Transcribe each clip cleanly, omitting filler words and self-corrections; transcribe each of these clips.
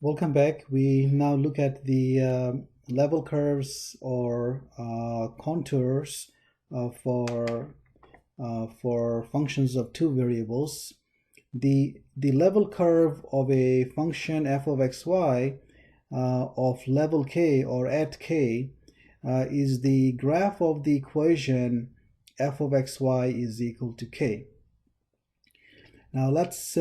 Welcome back. We now look at the level curves or contours for functions of two variables. The level curve of a function f of xy of level k or at k is the graph of the equation f of xy is equal to k. Now let's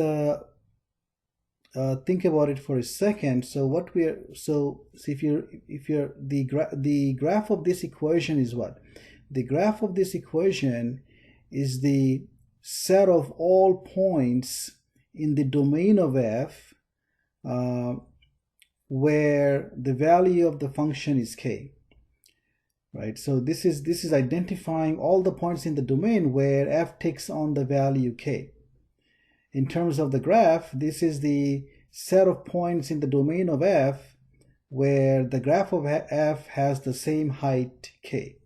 think about it for a second. So what we are if you're the graph of this equation is what? The graph of this equation is the set of all points in the domain of f where the value of the function is k, right? So this is identifying all the points in the domain where f takes on the value k. In terms of the graph, this is the set of points in the domain of f where the graph of f has the same height k.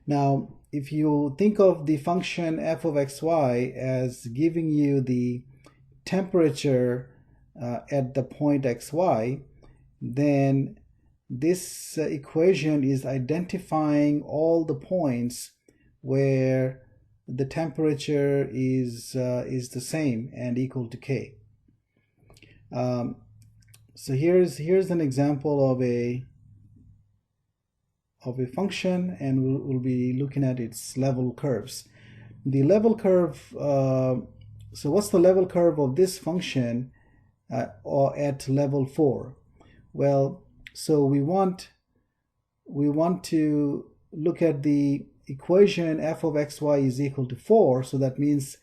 Now, if you think of the function f of xy as giving you the temperature at the point xy, then this equation is identifying all the points where the temperature is the same and equal to k. So here's an example of a function, and we'll be looking at its level curves. The level curve. So what's the level curve of this function or at level 4? Well, so we want to look at the equation f of xy is equal to 4, so that means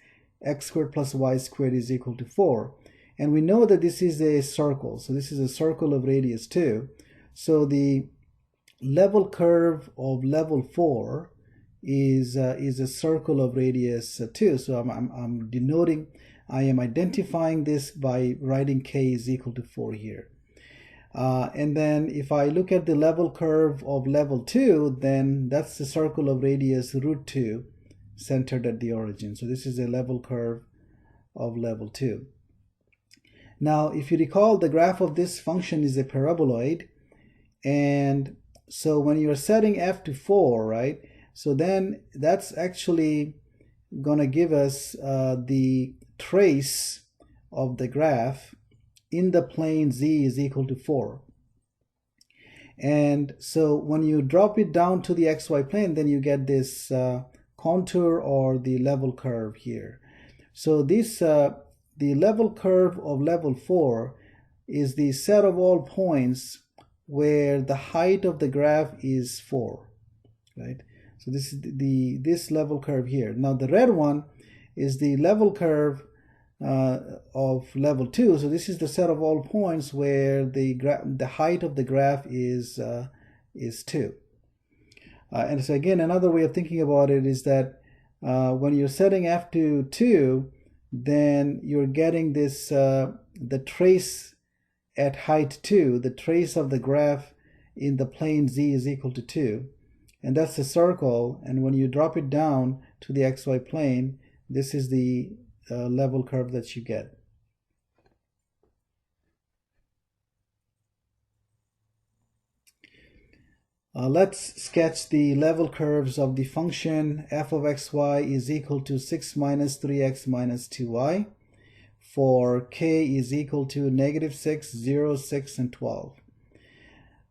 x squared plus y squared is equal to 4. And we know that this is a circle, so this is a circle of radius 2. So the level curve of level 4 is a circle of radius 2. So I'm denoting, I am identifying this by writing k is equal to 4 here. And then if I look at the level curve of level 2, then that's the circle of radius root 2 centered at the origin. So this is a level curve of level 2. Now, if you recall, the graph of this function is a paraboloid. And so when you're setting f to 4, right? So then that's actually going to give us the trace of the graph in the plane z is equal to 4. And so when you drop it down to the xy plane, then you get this contour or the level curve here. So this the level curve of level 4 is the set of all points where the height of the graph is 4, right? So this is this level curve here. Now the red one is the level curve of level 2. So this is the set of all points where the height of the graph is 2. And so again, another way of thinking about it is that when you're setting f to 2, then you're getting this the trace at height 2, the trace of the graph in the plane z is equal to 2, and that's the circle. And when you drop it down to the xy plane, this is the level curve that you get. Let's sketch the level curves of the function f of xy is equal to 6 minus 3x minus 2y for k is equal to negative 6, 0, 6, and 12.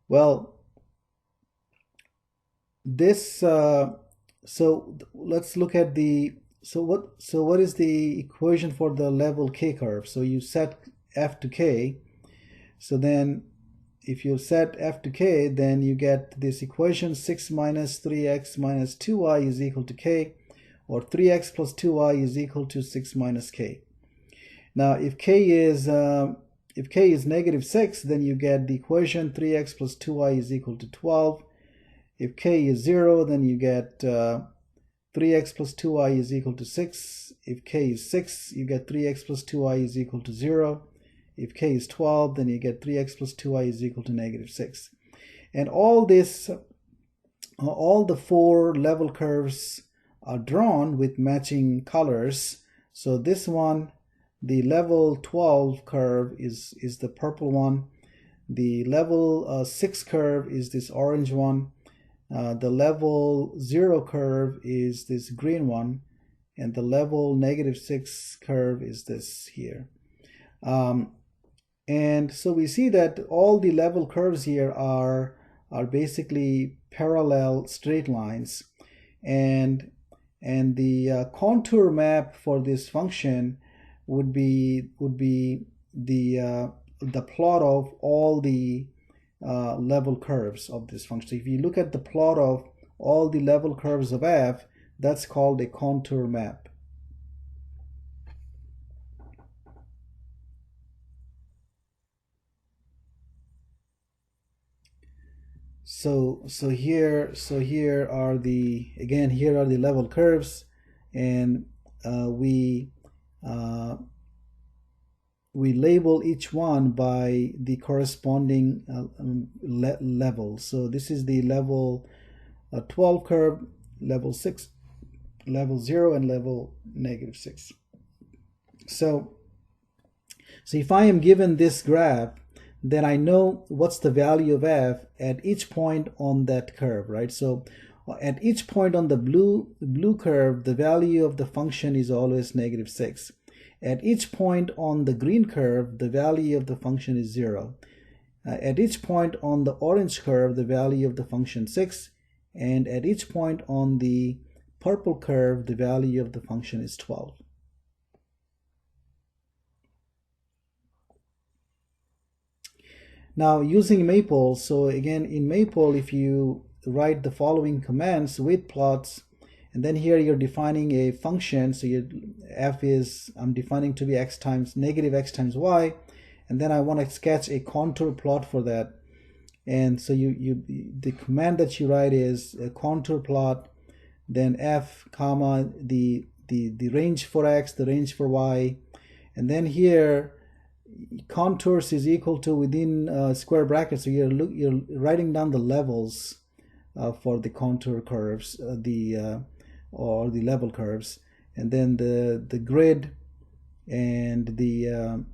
Well, this so let's look at the what is the equation for the level k curve? So you set f to k. So then if you set f to k, then you get this equation 6 minus 3x minus 2y is equal to k, or 3x plus 2y is equal to 6 minus k. Now if k is negative 6, then you get the equation 3x plus 2y is equal to 12. If k is 0, then you get 3x plus 2y is equal to 6. If k is 6, you get 3x plus 2y is equal to 0. If k is 12, then you get 3x plus 2y is equal to negative 6. And all the 4 level curves are drawn with matching colors. So this one The level 12 curve is the purple one. The level 6 curve is this orange one. The level 0 curve is this green one, and the level -6 curve is this here. And so we see that all the level curves here are basically parallel straight lines, and the contour map for this function would be the plot of all the level curves of this function. So if you look at the plot of all the level curves of f, that's called a contour map. So here are the level curves, and we label each one by the corresponding level. So this is the level 12 curve, level 6, level 0, and level -6. So if I am given this graph, then I know what's the value of f at each point on that curve, right? So at each point on the blue curve, the value of the function is always -6. At each point on the green curve, the value of the function is 0. At each point on the orange curve, the value of the function 6. And at each point on the purple curve, the value of the function is 12. Now using Maple, so again in Maple, if you write the following commands with plots, and then here you're defining a function, so f is, I'm defining to be x times -x times y, and then I want to sketch a contour plot for that. And so the command that you write is a contour plot, then f comma the range for x, the range for y, and then here contours is equal to within square brackets. So you're writing down the levels for the contour curves, or the level curves, and then the grid and the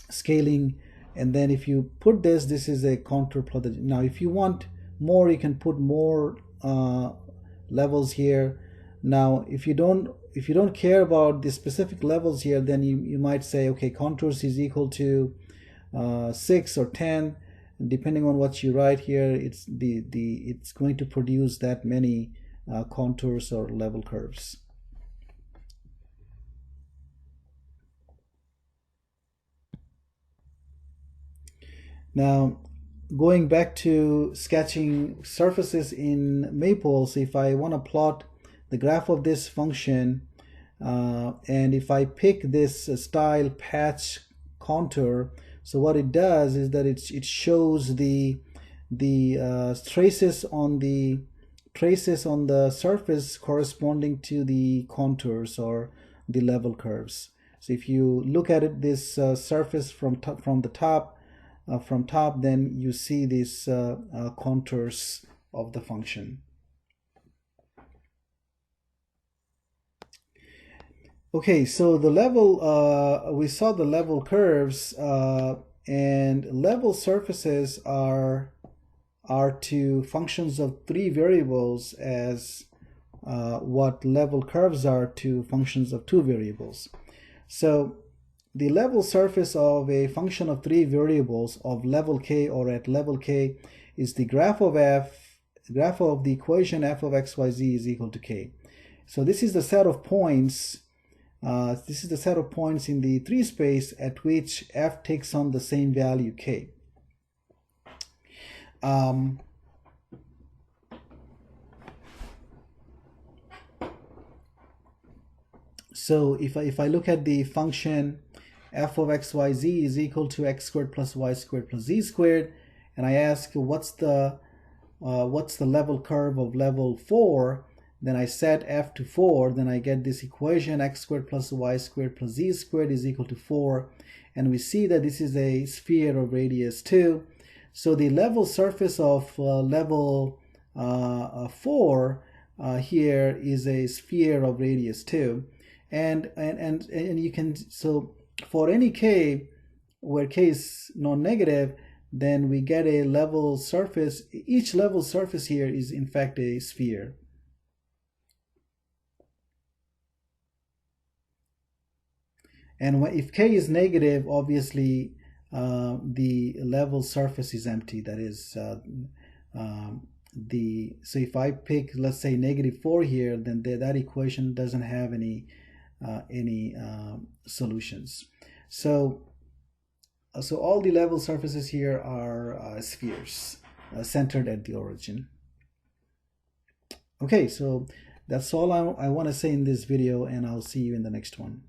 scaling. And then if you put this is a contour plot. Now if you want more, you can put more levels here. Now if you don't care about the specific levels here, then you might say, okay, contours is equal to 6 or 10, depending on what you write here. It's going to produce that many contours or level curves. Now going back to sketching surfaces in Maple, so if I want to plot the graph of this function, and if I pick this style patch contour, so what it does is that it shows the traces on the surface corresponding to the contours or the level curves. So if you look at it, this surface from the top, then you see these contours of the function. Okay, so the level, we saw the level curves, and level surfaces are to functions of 3 variables as what level curves are to functions of 2 variables. So the level surface of a function of 3 variables of level k or at level k is the graph of the equation f of xyz is equal to k. So this is the set of points. This is the set of points in the 3 space at which f takes on the same value k. So if I look at the function f of xyz is equal to x squared plus y squared plus z squared, and I ask what's the level curve of level 4, then I set f to 4, then I get this equation x squared plus y squared plus z squared is equal to 4, and we see that this is a sphere of radius 2. So the level surface of level 4 here is a sphere of radius 2, and you can, so for any k where k is non-negative, then we get a level surface. Each level surface here is in fact a sphere. And if k is negative, obviously the level surface is empty. That is so if I pick, let's say, -4 here, then that equation doesn't have any solutions. So all the level surfaces here are spheres centered at the origin. Okay, so that's all I want to say in this video, and I'll see you in the next one.